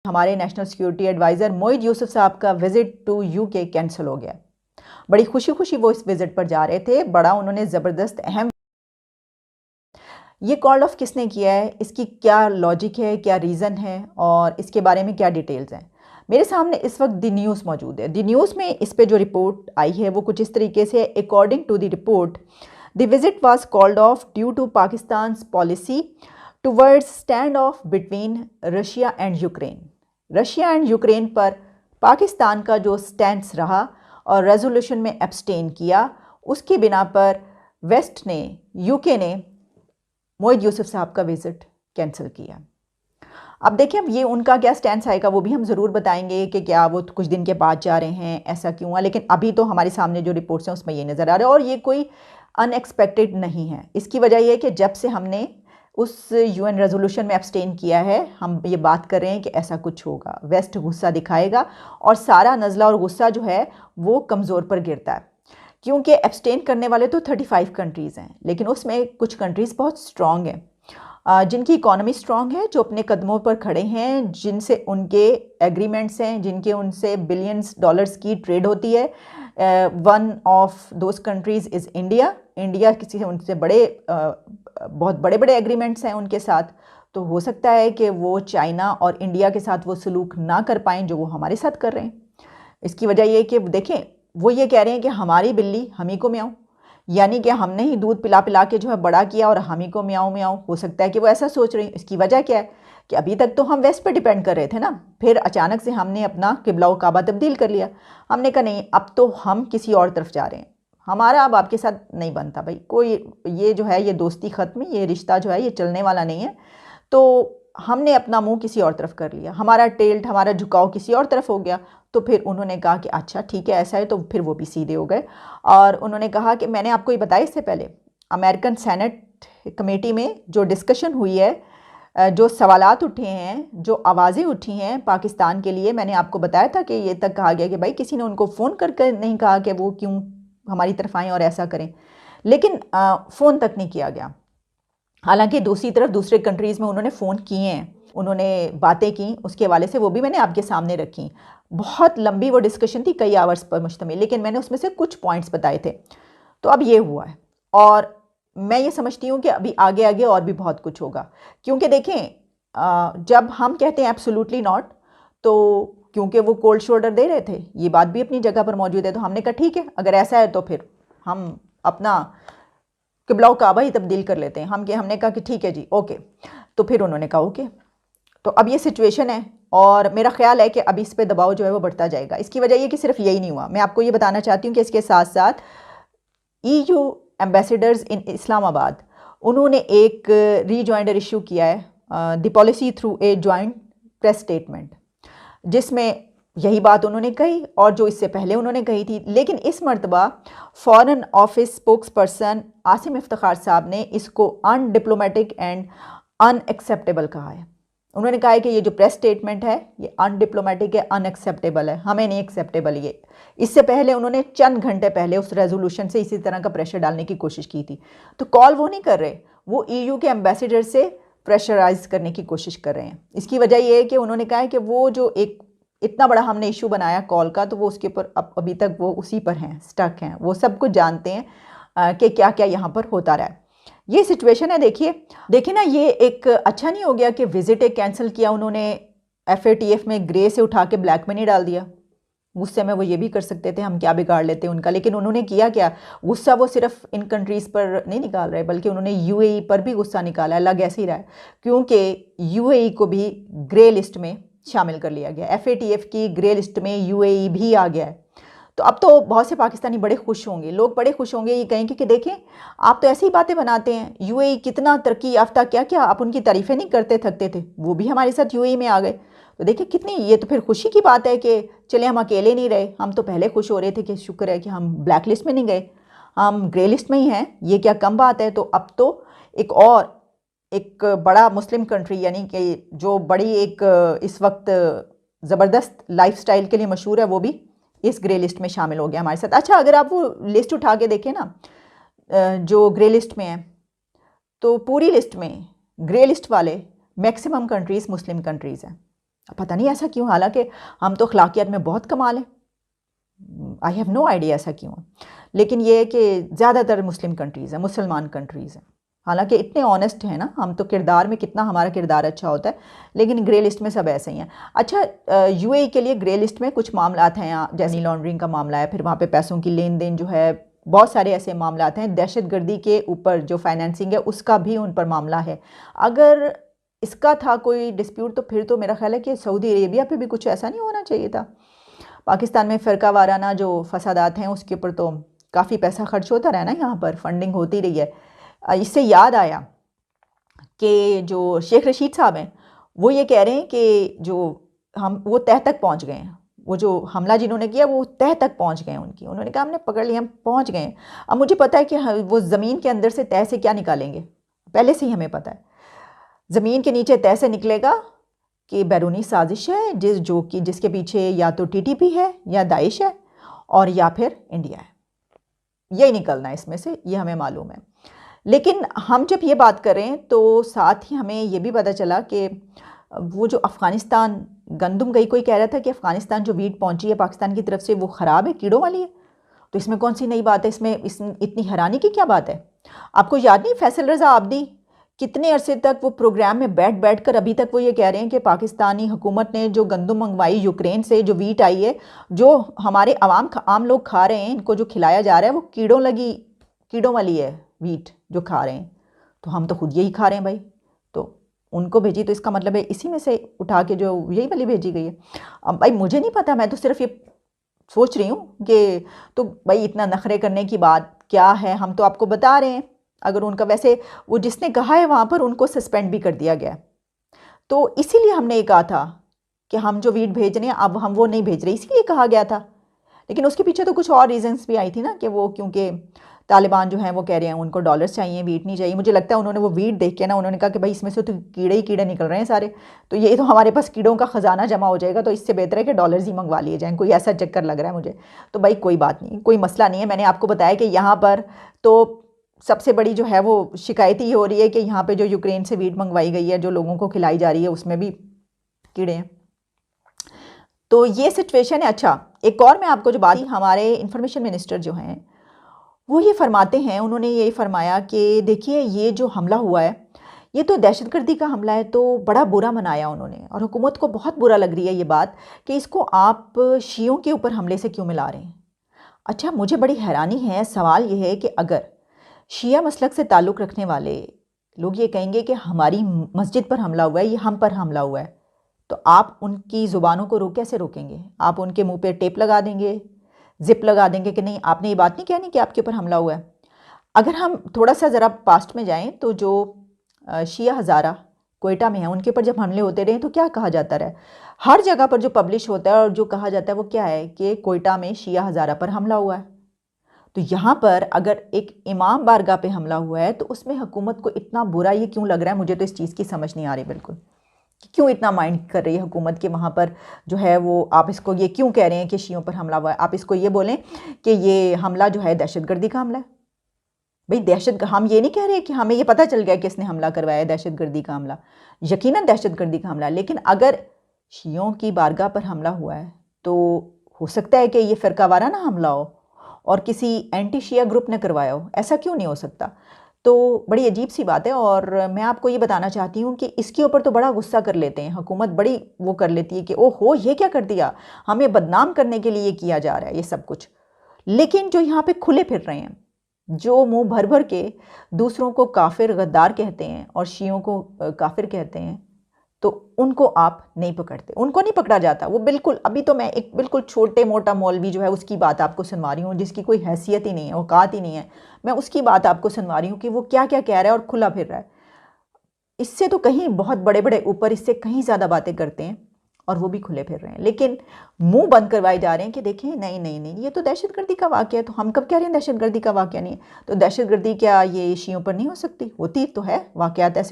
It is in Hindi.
हमारे national security adviser Moeed Yusuf साहब का विज़िट टू यूके कैंसिल हो गया। बड़ी खुशी खुशी वो इस विज़िट पर जा रहे थे। बड़ा उन्होंने ज़बरदस्त अहम ये कॉल ऑफ किसने किया है, इसकी क्या लॉजिक है, क्या रीज़न है और इसके बारे में क्या डिटेल्स हैं। मेरे सामने इस वक्त द न्यूज़ मौजूद है। द न्यूज़ में इस पे जो रिपोर्ट आई है वो कुछ इस तरीके से, according to the report the visit was called off due to Pakistan's policy towards stand off between Russia and Ukraine. Russia and Ukraine पर पाकिस्तान का जो स्टैंड रहा और रेजोल्यूशन में एब्सटेन किया, उसकी बिना पर वेस्ट ने, यूके ने मोईद यूसुफ साहब का विज़िट कैंसिल किया। अब देखिए, अब ये उनका क्या स्टैंड आएगा वो भी हम ज़रूर बताएंगे कि क्या वो कुछ दिन के बाद जा रहे हैं, ऐसा क्यों हुआ। लेकिन अभी तो हमारे सामने जो रिपोर्ट्स हैं उसमें ये नज़र आ रहा है और ये कोई अनएक्सपेक्टेड नहीं है। इसकी वजह ये है कि जब से हमने उस यूएन रेजोल्यूशन में एब्सटेन किया है, हम ये बात कर रहे हैं कि ऐसा कुछ होगा, वेस्ट गुस्सा दिखाएगा और सारा नज़ला और गुस्सा जो है वो कमज़ोर पर गिरता है। क्योंकि एब्सटेन करने वाले तो 35 कंट्रीज़ हैं, लेकिन उसमें कुछ कंट्रीज़ बहुत स्ट्रॉन्ग हैं, जिनकी इकॉनमी स्ट्रॉन्ग है, जो अपने कदमों पर खड़े हैं, जिनसे उनके एग्रीमेंट्स हैं, जिनके उनसे बिलियंस डॉलर्स की ट्रेड होती है। One of those countries is India. India किसी से उनसे बहुत बड़े बड़े एग्रीमेंट्स हैं उनके साथ। तो हो सकता है कि वो चाइना और इंडिया के साथ वो सलूक ना कर पाएँ जो वो हमारे साथ कर रहे हैं। इसकी वजह ये है कि देखें, वो ये कह रहे हैं कि हमारी बिल्ली हम ही को म्याऊं, यानी कि हमने ही दूध पिला पिला के जो है बड़ा किया और हम ही को म्याऊं म्याऊं। हो सकता है कि वो ऐसा सोच रही हैं। इसकी वजह क्या है कि अभी तक तो हम वेस्ट पे डिपेंड कर रहे थे ना, फिर अचानक से हमने अपना किबला काबा तब्दील कर लिया। हमने कहा नहीं, अब तो हम किसी और तरफ जा रहे हैं, हमारा अब आपके साथ नहीं बनता भाई, कोई ये जो है ये दोस्ती ख़त्म, ये रिश्ता जो है ये चलने वाला नहीं है। तो हमने अपना मुंह किसी और तरफ कर लिया, हमारा टेल्ट, हमारा झुकाव किसी और तरफ हो गया। तो फिर उन्होंने कहा कि अच्छा ठीक है, ऐसा है। तो फिर वो भी सीधे हो गए और उन्होंने कहा कि मैंने आपको ये बताया इससे पहले, अमेरिकन सेनेट कमेटी में जो डिस्कशन हुई है, जो सवालात उठे हैं, जो आवाज़ें उठी हैं पाकिस्तान के लिए, मैंने आपको बताया था कि ये तक कहा गया कि भाई किसी ने उनको फ़ोन करके नहीं कहा कि वो क्यों हमारी तरफ आएँ और ऐसा करें, लेकिन फ़ोन तक नहीं किया गया। हालांकि दूसरी तरफ दूसरे कंट्रीज़ में उन्होंने फ़ोन किए हैं, उन्होंने बातें की, उसके हवाले से वो भी मैंने आपके सामने रखी। बहुत लंबी वो डिस्कशन थी, कई आवर्स पर मुश्तमिल, लेकिन मैंने उसमें से कुछ पॉइंट्स बताए थे। तो अब ये हुआ है और मैं ये समझती हूँ कि अभी आगे आगे और भी बहुत कुछ होगा। क्योंकि देखें, जब हम कहते हैं एब्सोल्युटली नॉट, तो क्योंकि वो कोल्ड शोल्डर दे रहे थे, ये बात भी अपनी जगह पर मौजूद है, तो हमने कहा ठीक है, अगर ऐसा है तो फिर हम अपना किबला काबा ही तब्दील कर लेते हैं। हमने कहा कि ठीक है जी, ओके। तो फिर उन्होंने कहा ओके। तो अब ये सिचुएशन है और मेरा ख्याल है कि अब इस पे दबाव जो है वो बढ़ता जाएगा। इसकी वजह ये कि सिर्फ यही नहीं हुआ, मैं आपको ये बताना चाहती हूँ कि इसके साथ साथ EU एम्बेसडर्स इन इस्लामाबाद, उन्होंने एक रीजॉइंडर इशू किया है, the policy through a joint press statement, जिसमें यही बात उन्होंने कही और जो इससे पहले उन्होंने कही थी। लेकिन इस मरतबा foreign office spokes person Asim Iftikhar साहब ने इसको अनडिप्लोमेटिक एंड अनएक्सेप्टेबल कहा है। उन्होंने कहा है कि ये जो प्रेस स्टेटमेंट है ये अनडिप्लोमेटिक है, अनएक्सेप्टेबल है, हमें नहीं एक्सेप्टेबल ये। इससे पहले उन्होंने चंद घंटे पहले उस रेजोल्यूशन से इसी तरह का प्रेशर डालने की कोशिश की थी। तो कॉल वो नहीं कर रहे, वो EU के एम्बेसडर से प्रेशराइज करने की कोशिश कर रहे हैं। इसकी वजह ये है कि उन्होंने कहा है कि वो जो एक इतना बड़ा हमने इशू बनाया कॉल का, तो वो उसके ऊपर अभी तक वो उसी पर हैं, स्टक हैं, वो सब कुछ जानते हैं कि क्या क्या यहाँ पर होता रहा है। ये सिचुएशन है। देखिए ना, ये एक अच्छा नहीं हो गया कि विजिट एक कैंसिल किया उन्होंने, FATF में ग्रे से उठा के ब्लैक में नहीं डाल दिया। गुस्से में वो ये भी कर सकते थे, हम क्या बिगाड़ लेते उनका, लेकिन उन्होंने किया क्या, गुस्सा वो सिर्फ इन कंट्रीज़ पर नहीं निकाल रहे, बल्कि उन्होंने UAE पर भी गुस्सा निकाला है। लग ऐसे ही रहा है क्योंकि UAE को भी ग्रे लिस्ट में शामिल कर लिया गया, FATF की ग्रे लिस्ट में UAE भी आ गया है। तो अब तो बहुत से पाकिस्तानी बड़े खुश होंगे, लोग बड़े खुश होंगे ये कहेंगे कि देखें आप तो ऐसी ही बातें बनाते हैं, UAE कितना तरक्की याफ्ता, क्या क्या आप उनकी तारीफ़ें नहीं करते थकते थे, वो भी हमारे साथ UAE में आ गए। तो देखिए कितनी, ये तो फिर खुशी की बात है कि चले हम अकेले नहीं रहे। हम तो पहले खुश हो रहे थे कि शुक्र है कि हम ब्लैक लिस्ट में नहीं गए, हम ग्रे लिस्ट में ही हैं, ये क्या कम बात है। तो अब तो एक बड़ा मुस्लिम कंट्री, यानी कि जो बड़ी एक इस वक्त ज़बरदस्त लाइफस्टाइल के लिए मशहूर है, वो भी इस ग्रे लिस्ट में शामिल हो गया हमारे साथ। अच्छा, अगर आप वो लिस्ट उठा के देखें ना, जो ग्रे लिस्ट में है, तो पूरी लिस्ट में ग्रे लिस्ट वाले मैक्सिमम कंट्रीज़ मुस्लिम कंट्रीज़ हैं। पता नहीं ऐसा क्यों, हालांकि हम तो अखलाकियात में बहुत कमाल हैं। आई हैव नो आइडिया ऐसा क्यों है। लेकिन ये है कि ज़्यादातर मुस्लिम कंट्रीज़ हैं, मुसलमान कंट्रीज़ हैं, हालांकि इतने ऑनेस्ट हैं ना हम, तो किरदार में कितना हमारा किरदार अच्छा होता है, लेकिन ग्रे लिस्ट में सब ऐसे ही हैं। अच्छा, यूएई के लिए ग्रे लिस्ट में कुछ मामलात हैं, यहाँ जैसे लॉन्ड्रिंग का मामला है, फिर वहाँ पे पैसों की लेन देन जो है, बहुत सारे ऐसे मामलात हैं। दहशतगर्दी के ऊपर जो फाइनेंसिंग है उसका भी उन पर मामला है। अगर इसका था कोई डिस्प्यूट तो फिर तो मेरा ख्याल है कि सऊदी अरेबिया पे भी कुछ ऐसा नहीं होना चाहिए था। पाकिस्तान में फ़िरका वाराना जो फसादात हैं उसके ऊपर तो काफ़ी पैसा खर्च होता रहा ना, यहाँ पर फंडिंग होती रही है। इससे याद आया कि जो शेख रशीद साहब हैं वो ये कह रहे हैं कि जो वो तह तक पहुँच गए हैं, वो जो हमला जिन्होंने किया वो तह तक पहुँच गए हैं उनकी, उन्होंने कहा हमने पकड़ लिया, हम पहुँच गए हैं। अब मुझे पता है कि वो ज़मीन के अंदर से तह से क्या निकालेंगे, पहले से ही हमें पता है। ज़मीन के नीचे तह से निकलेगा कि बैरूनी साजिश है जिसके पीछे या तो टीटीपी है या दाइश है और या फिर इंडिया है, यही निकलना है इसमें से, ये हमें मालूम है। लेकिन हम जब ये बात करें तो साथ ही हमें ये भी पता चला कि वो जो अफ़गानिस्तान गंदम गई, कोई कह रहा था कि अफ़गानिस्तान जो वीट पहुंची है पाकिस्तान की तरफ से वो ख़राब है, कीड़ों वाली है। तो इसमें कौन सी नई बात है, इसमें इतनी हैरानी की क्या बात है? आपको याद नहीं फैसल रज़ा आबदी कितने अरसे तक वो प्रोग्राम में बैठ कर अभी तक वो ये कह रहे हैं कि पाकिस्तानी हुकूमत ने जो गंदम मंगवाई यूक्रेन से, जो वीट आई है, जो हमारे आम लोग खा रहे हैं, इनको जो खिलाया जा रहा है वो कीड़ों वाली है वीट जो खा रहे हैं। तो हम तो खुद यही खा रहे हैं भाई, तो उनको भेजी तो इसका मतलब है इसी में से उठा के जो यही वाली भेजी गई है। अब भाई मुझे नहीं पता, मैं तो सिर्फ ये सोच रही हूँ कि तो भाई इतना नखरे करने की बात क्या है, हम तो आपको बता रहे हैं। अगर उनका वैसे वो जिसने कहा है वहाँ पर उनको सस्पेंड भी कर दिया गया, तो इसीलिए हमने ये कहा था कि हम जो वीट भेज रहे हैं अब हम वो नहीं भेज रहे, इसीलिए कहा गया था। लेकिन उसके पीछे तो कुछ और रीजंस भी आई थी ना, कि वो क्योंकि तालिबान जो हैं वो कह रहे हैं उनको डॉलर्स चाहिए, वीट नहीं चाहिए। मुझे लगता है उन्होंने वो वीट देख के ना उन्होंने कहा कि भाई इसमें से तो कीड़े ही कीड़े निकल रहे हैं सारे, तो ये तो हमारे पास कीड़ों का ख़जाना जमा हो जाएगा, तो इससे बेहतर है कि डॉलर्स ही मंगवा लिए जाएँ, कोई ऐसा चक्कर लग रहा है मुझे। तो भाई कोई बात नहीं, कोई मसला नहीं है। मैंने आपको बताया कि यहाँ पर तो सबसे बड़ी जो है वो शिकायत ही हो रही है कि यहाँ पे जो यूक्रेन से वीट मंगवाई गई है, जो लोगों को खिलाई जा रही है, उसमें भी कीड़े हैं। तो ये सिचुएशन है। अच्छा, एक और मैं आपको जो बात, हमारे इंफॉर्मेशन मिनिस्टर जो हैं वो ये फरमाते हैं, उन्होंने ये फरमाया कि देखिए ये जो हमला हुआ है ये तो दहशतगर्दी का हमला है, तो बड़ा बुरा मनाया उन्होंने, और हुकूमत को बहुत बुरा लग रही है ये बात कि इसको आप शियों के ऊपर हमले से क्यों मिला रहे हैं। अच्छा, मुझे बड़ी हैरानी है, सवाल ये है कि अगर शिया मसलक से ताल्लुक़ रखने वाले लोग ये कहेंगे कि हमारी मस्जिद पर हमला हुआ है, ये हम पर हमला हुआ है, तो आप उनकी ज़ुबानों को कैसे रोकेंगे? आप उनके मुंह पे टेप लगा देंगे, जिप लगा देंगे कि नहीं आपने ये बात नहीं कहनी कि आपके ऊपर हमला हुआ है। अगर हम थोड़ा सा ज़रा पास्ट में जाएं तो जो शिया हज़ारा कोयटा में हैं उनके ऊपर जब हमले होते रहे तो क्या कहा जाता रहा, हर जगह पर जो पब्लिश होता है और जो कहा जाता है वो क्या है कि कोयटा में शिया हज़ारा पर हमला हुआ है। तो यहाँ पर अगर एक इमाम बारगाह पे हमला हुआ है तो उसमें हुकूमत को इतना बुरा ये क्यों लग रहा है, मुझे तो इस चीज़ की समझ नहीं आ रही बिल्कुल, कि क्यों इतना माइंड कर रही है हुकूमत के वहाँ पर जो है वो, आप इसको ये क्यों कह रहे हैं कि शियों पर हमला हुआ है, आप इसको ये बोलें कि ये हमला जो है दहशतगर्दी का हमला है। भाई हम ये नहीं कह रहे कि हमें ये पता चल गया कि इसने हमला करवाया है, दहशतगर्दी का हमला, यकीनन दहशतगर्दी का हमला, लेकिन अगर शियों की बारगाह पर हमला हुआ है तो हो सकता है कि ये फ़िरका वाराना हमला हो और किसी एंटी शिया ग्रुप ने करवाया हो, ऐसा क्यों नहीं हो सकता? तो बड़ी अजीब सी बात है। और मैं आपको ये बताना चाहती हूँ कि इसके ऊपर तो बड़ा गुस्सा कर लेते हैं, हुकूमत बड़ी वो कर लेती है कि ओहो ये क्या कर दिया, हमें बदनाम करने के लिए किया जा रहा है ये सब कुछ। लेकिन जो यहाँ पे खुले फिर रहे हैं, जो मुंह भर भर के दूसरों को काफिर गद्दार कहते हैं और शियों को काफिर कहते हैं, तो उनको आप नहीं पकड़ते, उनको नहीं पकड़ा जाता। वो बिल्कुल, अभी तो मैं एक बिल्कुल छोटे मोटा मौलवी जो है उसकी बात आपको सुनवा रही हूँ, जिसकी कोई हैसियत ही नहीं है, औकात ही नहीं है, मैं उसकी बात आपको सुनवा रही हूँ कि वो क्या क्या कह रहा है और खुला फिर रहा है। इससे तो कहीं बहुत बड़े बड़े ऊपर इससे कहीं ज़्यादा बातें करते हैं और वो भी खुले फिर रहे हैं, लेकिन मुंह बंद करवाए जा रहे हैं कि देखिए नहीं नहीं नहीं ये तो दहशतगर्दी का वाक़या है। तो हम कब कह रहे हैं दहशतगर्दी का वाक़या नहीं है? तो दहशतगर्दी क्या ये शियों पर नहीं हो सकती? होती तो है, वाक़यात ऐसे